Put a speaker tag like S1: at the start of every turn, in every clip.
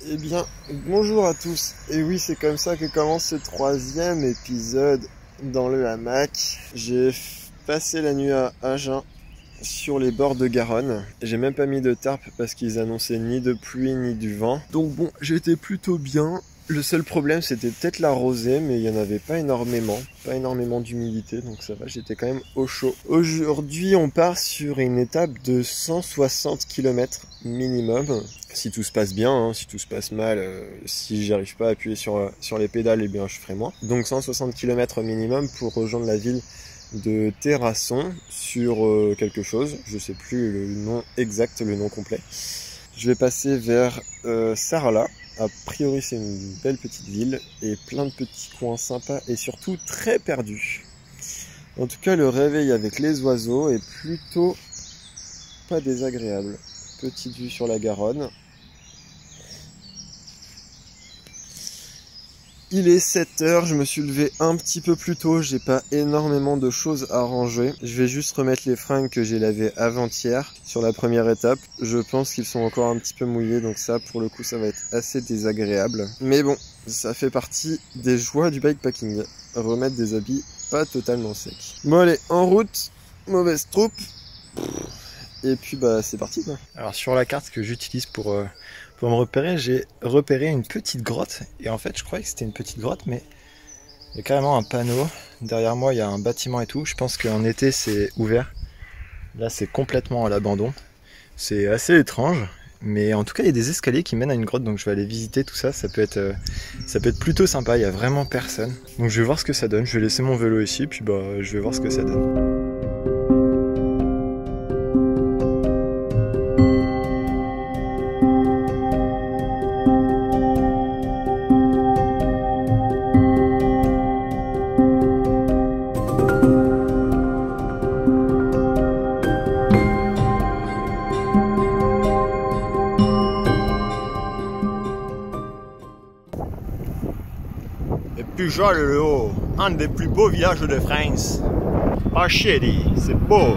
S1: Eh bien, bonjour à tous. Et oui, c'est comme ça que commence ce 3e épisode dans le hamac. J'ai passé la nuit à Agen, sur les bords de Garonne. J'ai même pas mis de tarp parce qu'ils annonçaient ni de pluie ni du vent. Donc bon, j'étais plutôt bien. Le seul problème, c'était peut-être la rosée, mais il n'y en avait pas énormément d'humidité, donc ça va, j'étais quand même au chaud. Aujourd'hui, on part sur une étape de 160 km minimum. Si tout se passe bien, hein, si tout se passe mal, si j'arrive pas à appuyer sur les pédales, eh bien je ferai moins. Donc 160 km minimum pour rejoindre la ville de Terrasson sur quelque chose, je sais plus le nom exact, le nom complet. Je vais passer vers Sarlat. A priori c'est une belle petite ville et plein de petits coins sympas et surtout très perdus. En tout cas le réveil avec les oiseaux est plutôt pas désagréable. Petite vue sur la Garonne. Il est 7h, je me suis levé un petit peu plus tôt, j'ai pas énormément de choses à ranger. Je vais juste remettre les fringues que j'ai lavées avant-hier sur la première étape. Je pense qu'ils sont encore un petit peu mouillés, donc ça pour le coup ça va être assez désagréable. Mais bon, ça fait partie des joies du bikepacking, remettre des habits pas totalement secs. Bon allez, en route, mauvaise troupe. Et puis bah c'est parti quoi. Alors sur la carte que j'utilise pour me repérer, j'ai repéré une petite grotte. Et en fait je croyais que c'était une petite grotte, mais il y a carrément un panneau. Derrière moi il y a un bâtiment et tout. Je pense qu'en été c'est ouvert. Là c'est complètement à l'abandon. C'est assez étrange. Mais en tout cas il y a des escaliers qui mènent à une grotte. Donc je vais aller visiter tout ça. Ça peut être plutôt sympa. Il n'y a vraiment personne. Donc je vais voir ce que ça donne. Je vais laisser mon vélo ici. Puis bah je vais voir ce que ça donne.
S2: Pujol-le-Haut, un des plus beaux villages de France. Ah chérie, c'est beau.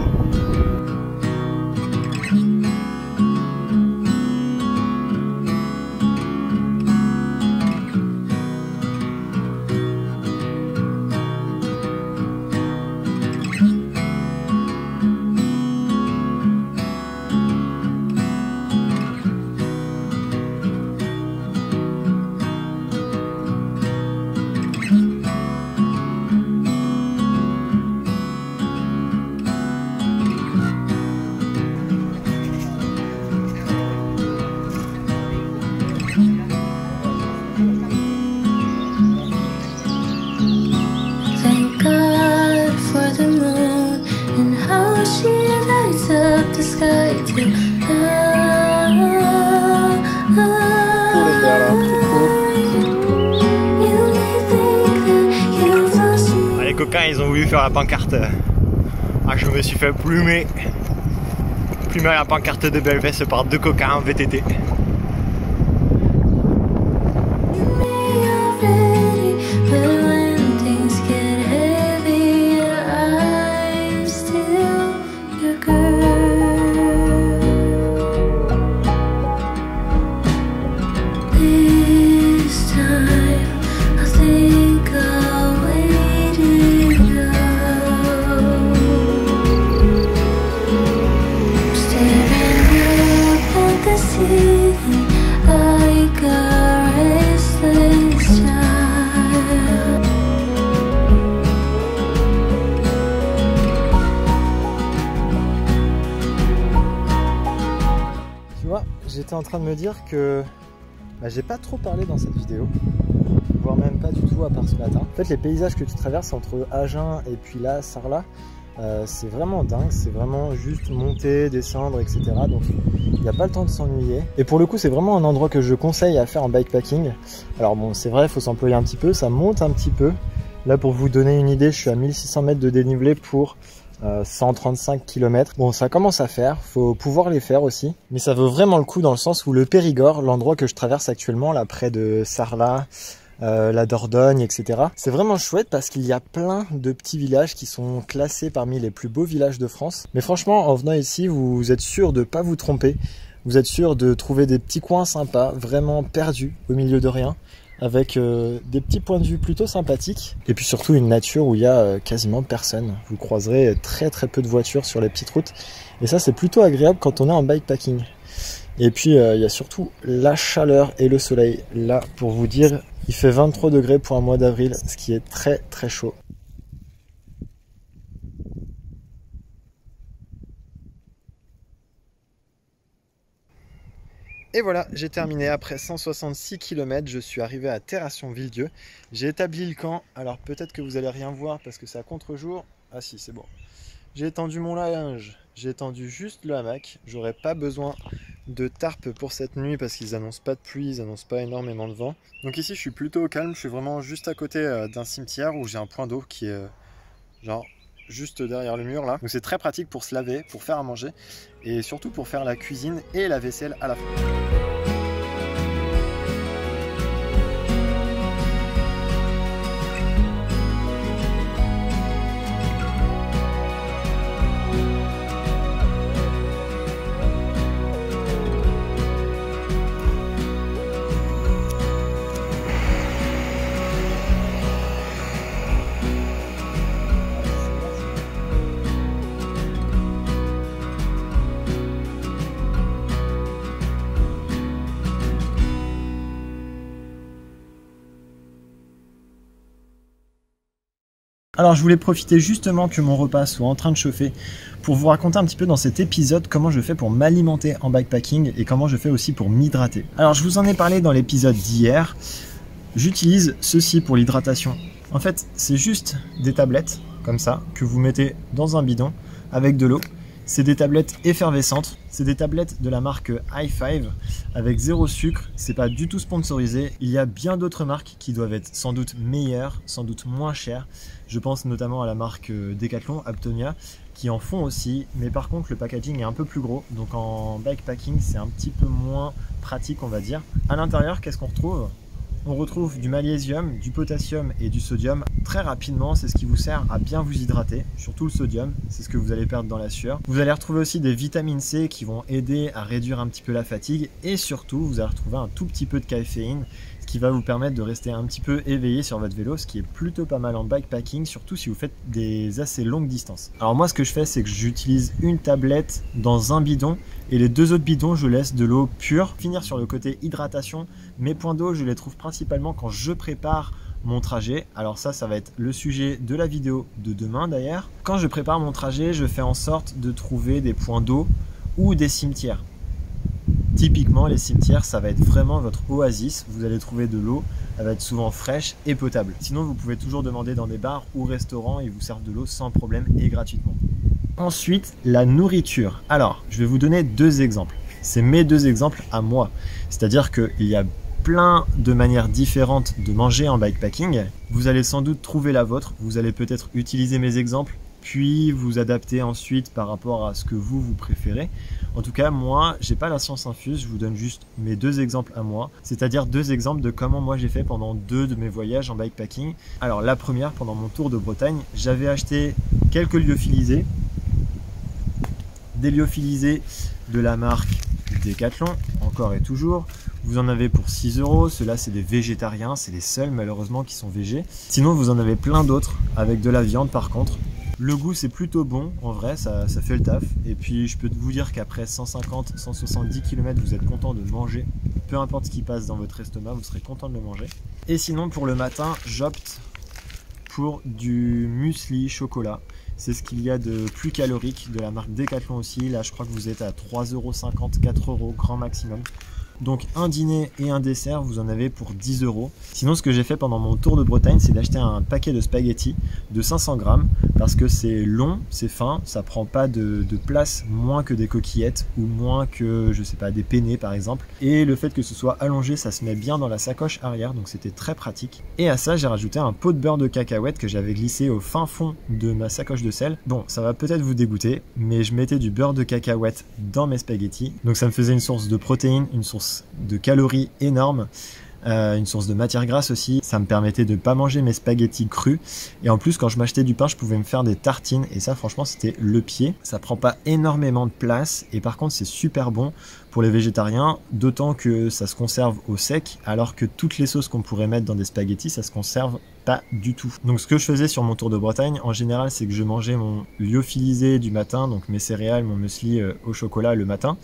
S2: Les coquins ils ont voulu faire la pancarte. Ah je me suis fait plumer à la pancarte de Belvès par 2 coquins en VTT.
S1: J'étais en train de me dire que j'ai pas trop parlé dans cette vidéo, voire même pas du tout à part ce matin. En fait les paysages que tu traverses entre Agen et puis là Sarlat, c'est vraiment dingue, c'est vraiment juste monter, descendre, etc. Donc il n'y a pas le temps de s'ennuyer. Et pour le coup c'est vraiment un endroit que je conseille à faire en bikepacking. Alors bon c'est vrai, il faut s'employer un petit peu, ça monte un petit peu. Là pour vous donner une idée, je suis à 1600 mètres de dénivelé pour 135 km. Bon, ça commence à faire, faut pouvoir les faire aussi. Mais ça vaut vraiment le coup dans le sens où le Périgord, l'endroit que je traverse actuellement, là près de Sarlat, la Dordogne, etc. C'est vraiment chouette parce qu'il y a plein de petits villages qui sont classés parmi les plus beaux villages de France. Mais franchement, en venant ici, vous êtes sûr de ne pas vous tromper.
S3: vous êtes sûr de trouver des petits coins sympas, vraiment perdus au milieu de rien, avec des petits points de vue plutôt sympathiques, et puis surtout une nature où il y a quasiment personne. Vous croiserez très peu de voitures sur les petites routes, et ça c'est plutôt agréable quand on est en bikepacking. Et puis il y a surtout la chaleur et le soleil. Là, pour vous dire, il fait 23 degrés pour un mois d'avril, ce qui est très chaud. Et voilà, j'ai terminé après 166 km, je suis arrivé à Terrasson-Villedieu. J'ai établi le camp, alors peut-être que vous allez rien voir parce que c'est à contre-jour. Ah si, c'est bon. J'ai étendu mon linge, j'ai étendu juste le hamac. J'aurais pas besoin de tarpe pour cette nuit parce qu'ils annoncent pas de pluie, ils annoncent pas énormément de vent. Donc ici je suis plutôt au calme, je suis vraiment juste à côté d'un cimetière où j'ai un point d'eau qui est genre juste derrière le mur là. Donc c'est très pratique pour se laver, pour faire à manger et surtout pour faire la cuisine et la vaisselle à la fois. Alors je voulais profiter justement que mon repas soit en train de chauffer pour vous raconter un petit peu dans cet épisode comment je fais pour m'alimenter en bikepacking et comment je fais aussi pour m'hydrater. Alors je vous en ai parlé dans l'épisode d'hier, j'utilise ceci pour l'hydratation. En fait c'est juste des tablettes comme ça que vous mettez dans un bidon avec de l'eau. C'est des tablettes effervescentes, c'est des tablettes de la marque Hi5 avec 0 sucre, c'est pas du tout sponsorisé. Il y a bien d'autres marques qui doivent être sans doute meilleures, sans doute moins chères. Je pense notamment à la marque Decathlon, Aptonia, qui en font aussi, mais par contre le packaging est un peu plus gros, donc en bikepacking c'est un petit peu moins pratique on va dire. À l'intérieur, qu'est-ce qu'on retrouve ? On retrouve du magnésium, du potassium et du sodium. Très rapidement, c'est ce qui vous sert à bien vous hydrater, surtout le sodium, c'est ce que vous allez perdre dans la sueur. Vous allez retrouver aussi des vitamines C qui vont aider à réduire un petit peu la fatigue et surtout, vous allez retrouver un tout petit peu de caféine, ce qui va vous permettre de rester un petit peu éveillé sur votre vélo, ce qui est plutôt pas mal en bikepacking, surtout si vous faites des assez longues distances. Alors moi, ce que je fais, c'est que j'utilise une tablette dans un bidon et les 2 autres bidons, je laisse de l'eau pure. Finir sur le côté hydratation, mes points d'eau, je les trouve principalement quand je prépare mon trajet. Alors ça va être le sujet de la vidéo de demain d'ailleurs. Quand je prépare mon trajet, je fais en sorte de trouver des points d'eau ou des cimetières. Typiquement, les cimetières, ça va être vraiment votre oasis. Vous allez trouver de l'eau, elle va être souvent fraîche et potable. Sinon, vous pouvez toujours demander dans des bars ou restaurants, ils vous servent de l'eau sans problème et gratuitement. Ensuite, la nourriture. Alors, je vais vous donner 2 exemples. C'est mes 2 exemples à moi. C'est-à-dire qu'il y a plein de manières différentes de manger en bikepacking. Vous allez sans doute trouver la vôtre. Vous allez peut-être utiliser mes exemples, puis vous adapter ensuite par rapport à ce que vous préférez. En tout cas, moi, j'ai pas la science infuse. Je vous donne juste mes 2 exemples à moi. C'est-à-dire 2 exemples de comment moi j'ai fait pendant 2 de mes voyages en bikepacking. Alors, la première, pendant mon tour de Bretagne, j'avais acheté quelques lyophilisés. Des lyophilisés de la marque Decathlon, encore et toujours. Vous en avez pour 6 €. Ceux-là, c'est des végétariens. C'est les seuls, malheureusement, qui sont végés. Sinon, vous en avez plein d'autres avec de la viande, par contre. Le goût, c'est plutôt bon. En vrai, ça fait le taf. Et puis, je peux vous dire qu'après 150, 170 km, vous êtes content de manger. Peu importe ce qui passe dans votre estomac, vous serez content de le manger. Et sinon, pour le matin, j'opte pour du muesli chocolat. C'est ce qu'il y a de plus calorique de la marque Decathlon aussi. Là, je crois que vous êtes à 3,50 €, 4 € grand maximum. Donc un dîner et un dessert, vous en avez pour 10 €. Sinon, ce que j'ai fait pendant mon tour de Bretagne, c'est d'acheter un paquet de spaghettis de 500 grammes parce que c'est long, c'est fin, ça prend pas de place moins que des coquillettes ou moins que, je sais pas, des penne par exemple. Et le fait que ce soit allongé, ça se met bien dans la sacoche arrière, donc c'était très pratique. Et à ça, j'ai rajouté un pot de beurre de cacahuète que j'avais glissé au fin fond de ma sacoche de sel. Bon, ça va peut-être vous dégoûter, mais je mettais du beurre de cacahuète dans mes spaghettis. Donc ça me faisait une source de protéines, une source de calories énorme. une source de matière grasse aussi. Ça me permettait de pas manger mes spaghettis crus. Et en plus, quand je m'achetais du pain, je pouvais me faire des tartines. Et ça, franchement, c'était le pied. Ça prend pas énormément de place. Et par contre, c'est super bon pour les végétariens. D'autant que ça se conserve au sec. Alors que toutes les sauces qu'on pourrait mettre dans des spaghettis, ça se conserve pas du tout. Donc ce que je faisais sur mon tour de Bretagne, en général, c'est que je mangeais mon lyophilisé du matin. Donc mes céréales, mon muesli au chocolat le matin.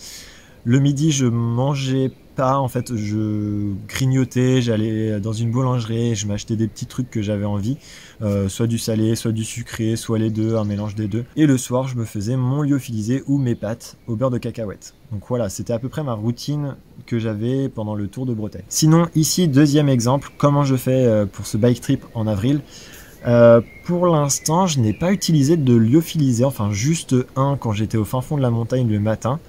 S3: Le midi, je mangeais pas, en fait, je grignotais, j'allais dans une boulangerie, je m'achetais des petits trucs que j'avais envie, soit du salé, soit du sucré, soit les deux, un mélange des deux. Et le soir, je me faisais mon lyophilisé ou mes pâtes au beurre de cacahuète. Donc voilà, c'était à peu près ma routine que j'avais pendant le Tour de Bretagne. Sinon, ici, deuxième exemple, comment je fais pour ce bike trip en avril. Pour l'instant, je n'ai pas utilisé de lyophilisé, enfin juste un quand j'étais au fin fond de la montagne le matin.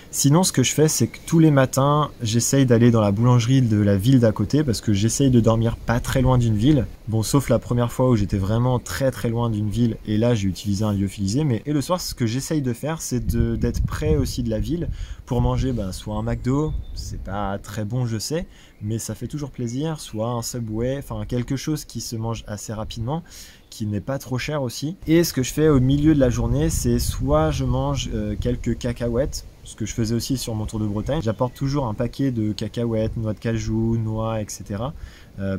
S3: Sinon, ce que je fais, c'est que tous les matins, j'essaye d'aller dans la boulangerie de la ville d'à côté parce que j'essaye de dormir pas très loin d'une ville. Bon, sauf la première fois où j'étais vraiment très loin d'une ville et là, j'ai utilisé un lyophilisé. Et le soir, ce que j'essaye de faire, c'est d'être près aussi de la ville pour manger soit un McDo, c'est pas très bon, je sais, mais ça fait toujours plaisir, soit un Subway, enfin quelque chose qui se mange assez rapidement, qui n'est pas trop cher aussi. Et ce que je fais au milieu de la journée, c'est soit je mange quelques cacahuètes, ce que je faisais aussi sur mon Tour de Bretagne. J'apporte toujours un paquet de cacahuètes, noix de cajou, noix, etc.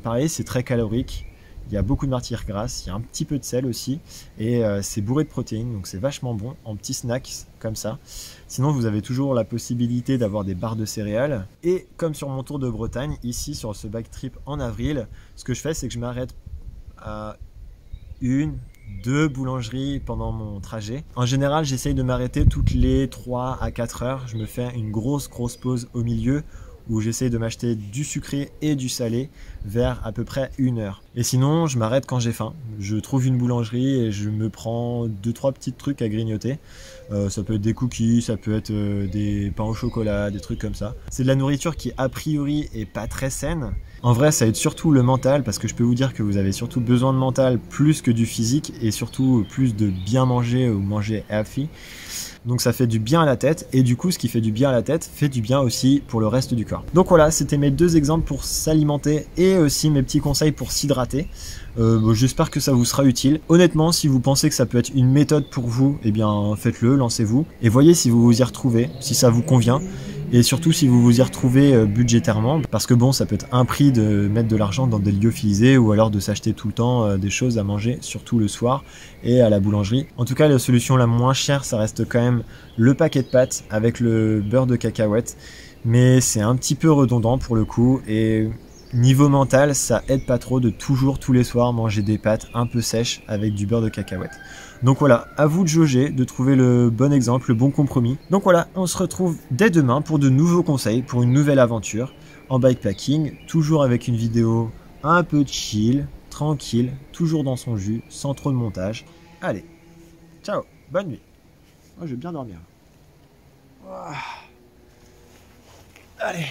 S3: Pareil, c'est très calorique. Il y a beaucoup de matière grasse, il y a un petit peu de sel aussi. Et c'est bourré de protéines, donc c'est vachement bon en petits snacks comme ça. Sinon, vous avez toujours la possibilité d'avoir des barres de céréales. Et comme sur mon Tour de Bretagne, ici sur ce bike trip en avril, ce que je fais, c'est que je m'arrête à 2 boulangeries pendant mon trajet. En général, j'essaye de m'arrêter toutes les 3 à 4 heures. Je me fais une grosse pause au milieu où j'essaye de m'acheter du sucré et du salé vers à peu près 1 heure. Et sinon, je m'arrête quand j'ai faim. Je trouve une boulangerie et je me prends 2-3 petits trucs à grignoter. Ça peut être des cookies, ça peut être des pains au chocolat, des trucs comme ça. C'est de la nourriture qui a priori est pas très saine. En vrai, ça aide surtout le mental parce que je peux vous dire que vous avez surtout besoin de mental plus que du physique et surtout plus de bien manger ou manger healthy. Donc ça fait du bien à la tête et du coup ce qui fait du bien à la tête fait du bien aussi pour le reste du corps. Donc voilà, c'était mes 2 exemples pour s'alimenter et aussi mes petits conseils pour s'hydrater. J'espère que ça vous sera utile. Honnêtement, si vous pensez que ça peut être une méthode pour vous, eh bien faites-le, lancez-vous et voyez si vous vous y retrouvez, si ça vous convient. Et surtout si vous vous y retrouvez budgétairement, parce que bon, ça peut être un prix de mettre de l'argent dans des lyophilisés ou alors de s'acheter tout le temps des choses à manger, surtout le soir et à la boulangerie. En tout cas, la solution la moins chère, ça reste quand même le paquet de pâtes avec le beurre de cacahuète, mais c'est un petit peu redondant pour le coup et niveau mental, ça aide pas trop de toujours tous les soirs manger des pâtes un peu sèches avec du beurre de cacahuète. Donc voilà, à vous de jauger, de trouver le bon exemple, le bon compromis. Donc voilà, on se retrouve dès demain pour de nouveaux conseils, pour une nouvelle aventure en bikepacking, toujours avec une vidéo un peu chill, tranquille, toujours dans son jus, sans trop de montage. Allez, ciao, bonne nuit. Moi, je vais bien dormir. Allez.